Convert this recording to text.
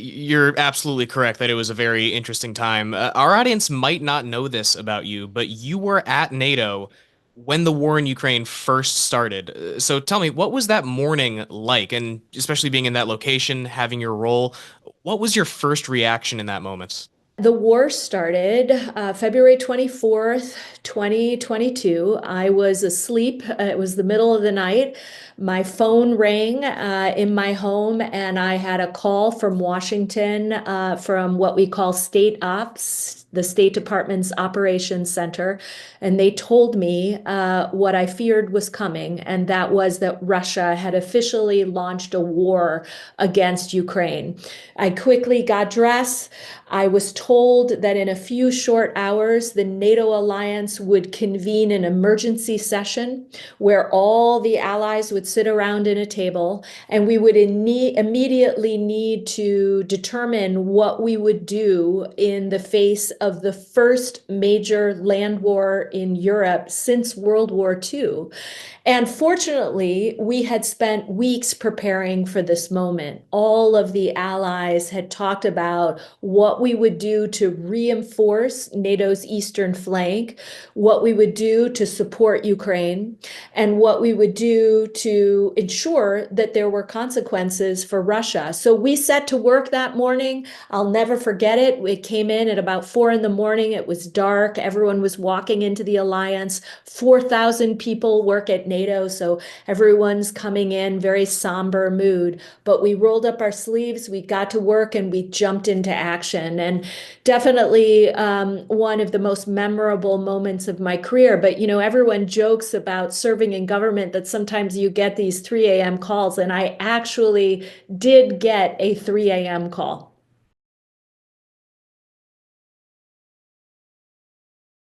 You're absolutely correct that it was a very interesting time. Our audience might not know this about you, but you were at NATO when the war in Ukraine first started. So tell me, what was that morning like? And especially being in that location, having your role, what was your first reaction in that moment? The war started February 24th, 2022. I was asleep. It was the middle of the night. My phone rang in my home, and I had a call from Washington from what we call State Ops, the State Department's Operations Center. And they told me what I feared was coming, and that was that Russia had officially launched a war against Ukraine. I quickly got dressed. I was told that in a few short hours, the NATO alliance would convene an emergency session where all the allies would sit around in a table, and we would immediately need to determine what we would do in the face of the first major land war in Europe since World War II. And fortunately, we had spent weeks preparing for this moment. All of the allies had talked about what we would do to reinforce NATO's eastern flank, what we would do to support Ukraine, and what we would do to ensure that there were consequences for Russia. So we set to work that morning. I'll never forget it. It came in at about 4 in the morning. It was dark. Everyone was walking into the alliance. 4,000 people work at NATO, so everyone's coming in very somber mood. But we rolled up our sleeves, we got to work, and we jumped into action. And definitely one of the most memorable moments of my career. But everyone jokes about serving in government that sometimes you get these 3 a.m. calls, and I actually did get a 3 a.m. call.